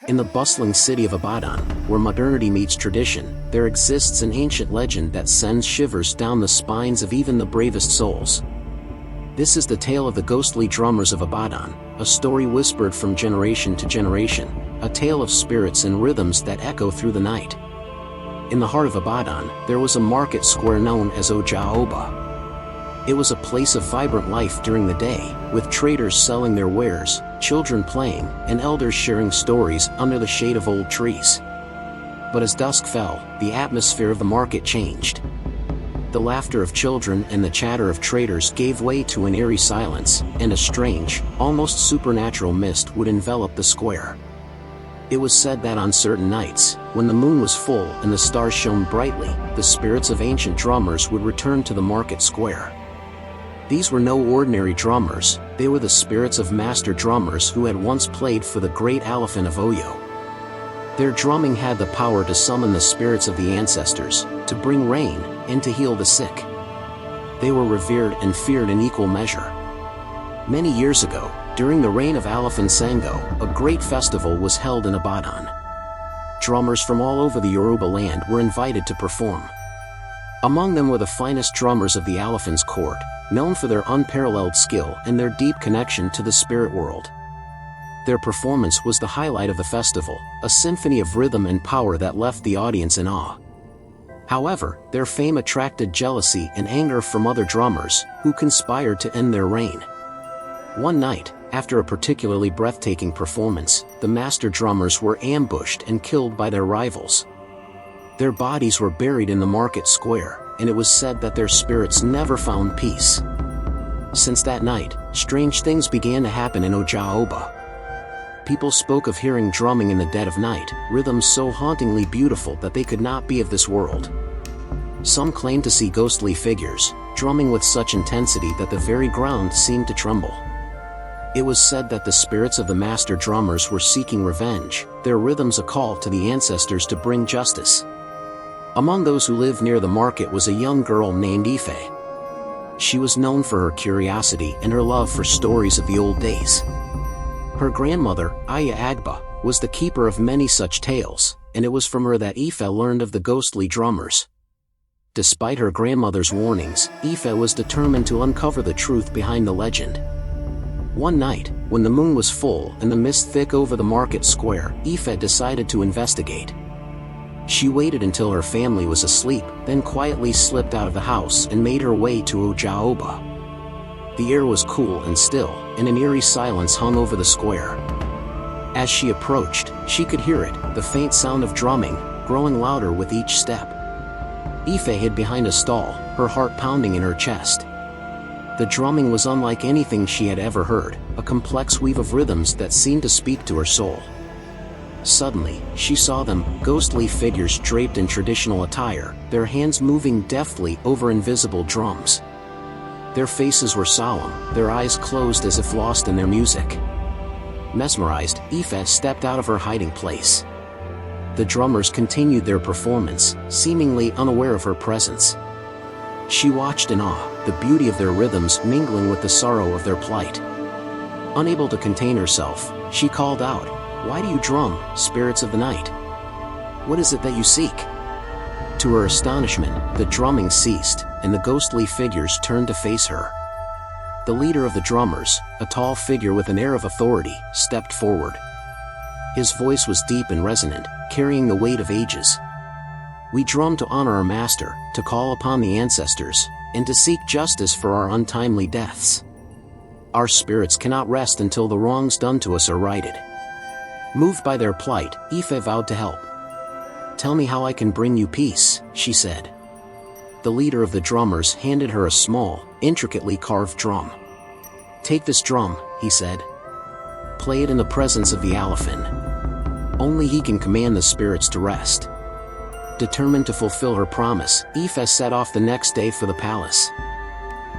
In the bustling city of Ibadan, where modernity meets tradition, there exists an ancient legend that sends shivers down the spines of even the bravest souls. This is the tale of the Ghostly Drummers of Ibadan, a story whispered from generation to generation, a tale of spirits and rhythms that echo through the night. In the heart of Ibadan, there was a market square known as Oja Oba. It was a place of vibrant life during the day, with traders selling their wares, children playing, and elders sharing stories under the shade of old trees. But as dusk fell, the atmosphere of the market changed. The laughter of children and the chatter of traders gave way to an eerie silence, and a strange, almost supernatural mist would envelop the square. It was said that on certain nights, when the moon was full and the stars shone brightly, the spirits of ancient drummers would return to the market square. These were no ordinary drummers, they were the spirits of master drummers who had once played for the great elephant of Oyo. Their drumming had the power to summon the spirits of the ancestors, to bring rain, and to heal the sick. They were revered and feared in equal measure. Many years ago, during the reign of Alifin Sango, a great festival was held in Ibadan. Drummers from all over the Yoruba land were invited to perform. Among them were the finest drummers of the Alifin's court, known for their unparalleled skill and their deep connection to the spirit world. Their performance was the highlight of the festival, a symphony of rhythm and power that left the audience in awe. However, their fame attracted jealousy and anger from other drummers, who conspired to end their reign. One night, after a particularly breathtaking performance, the master drummers were ambushed and killed by their rivals. Their bodies were buried in the market square, and it was said that their spirits never found peace. Since that night, strange things began to happen in Oja Oba. People spoke of hearing drumming in the dead of night, rhythms so hauntingly beautiful that they could not be of this world. Some claimed to see ghostly figures, drumming with such intensity that the very ground seemed to tremble. It was said that the spirits of the master drummers were seeking revenge, their rhythms a call to the ancestors to bring justice. Among those who lived near the market was a young girl named Ife. She was known for her curiosity and her love for stories of the old days. Her grandmother, Oja Oba, was the keeper of many such tales, and it was from her that Ife learned of the ghostly drummers. Despite her grandmother's warnings, Ife was determined to uncover the truth behind the legend. One night, when the moon was full and the mist thick over the market square, Ife decided to investigate. She waited until her family was asleep, then quietly slipped out of the house and made her way to Oja Oba. The air was cool and still, and an eerie silence hung over the square. As she approached, she could hear it, the faint sound of drumming, growing louder with each step. Ife hid behind a stall, her heart pounding in her chest. The drumming was unlike anything she had ever heard, a complex weave of rhythms that seemed to speak to her soul. Suddenly, she saw them, ghostly figures draped in traditional attire, their hands moving deftly over invisible drums. Their faces were solemn, their eyes closed as if lost in their music. Mesmerized, Ife stepped out of her hiding place. The drummers continued their performance, seemingly unaware of her presence. She watched in awe, the beauty of their rhythms mingling with the sorrow of their plight. Unable to contain herself, she called out, "Why do you drum, spirits of the night? What is it that you seek?" To her astonishment, the drumming ceased, and the ghostly figures turned to face her. The leader of the drummers, a tall figure with an air of authority, stepped forward. His voice was deep and resonant, carrying the weight of ages. "We drum to honor our master, to call upon the ancestors, and to seek justice for our untimely deaths. Our spirits cannot rest until the wrongs done to us are righted." Moved by their plight, Ife vowed to help. "Tell me how I can bring you peace," she said. The leader of the drummers handed her a small, intricately carved drum. "Take this drum," he said. "Play it in the presence of the Alifin. Only he can command the spirits to rest." Determined to fulfill her promise, Ife set off the next day for the palace.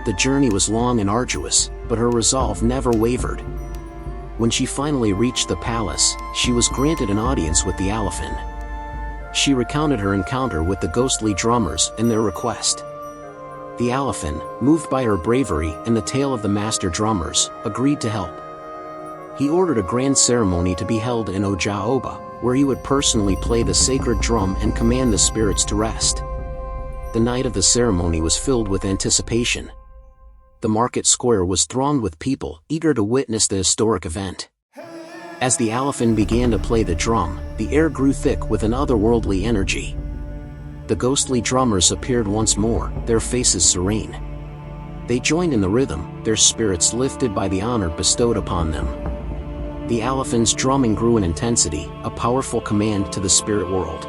The journey was long and arduous, but her resolve never wavered. When she finally reached the palace, she was granted an audience with the Alifin. She recounted her encounter with the ghostly drummers and their request. The Alifin, moved by her bravery and the tale of the master drummers, agreed to help. He ordered a grand ceremony to be held in Oja Oba, where he would personally play the sacred drum and command the spirits to rest. The night of the ceremony was filled with anticipation. The market square was thronged with people eager to witness the historic event. As the elephant began to play the drum, the air grew thick with an otherworldly energy. The ghostly drummers appeared once more, their faces serene. They joined in the rhythm, their spirits lifted by the honor bestowed upon them. The elephant's drumming grew in intensity, a powerful command to the spirit world.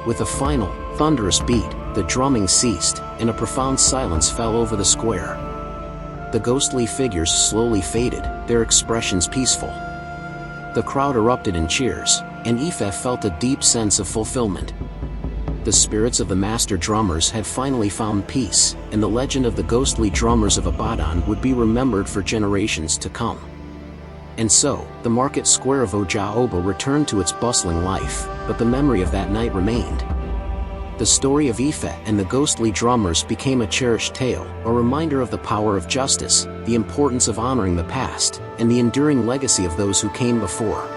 With a final, thunderous beat, the drumming ceased, and a profound silence fell over the square. The ghostly figures slowly faded, their expressions peaceful. The crowd erupted in cheers, and Ife felt a deep sense of fulfillment. The spirits of the master drummers had finally found peace, and the legend of the ghostly drummers of Ibadan would be remembered for generations to come. And so, the market square of Oja Oba returned to its bustling life, but the memory of that night remained. The story of Ife and the ghostly drummers became a cherished tale, a reminder of the power of justice, the importance of honoring the past, and the enduring legacy of those who came before.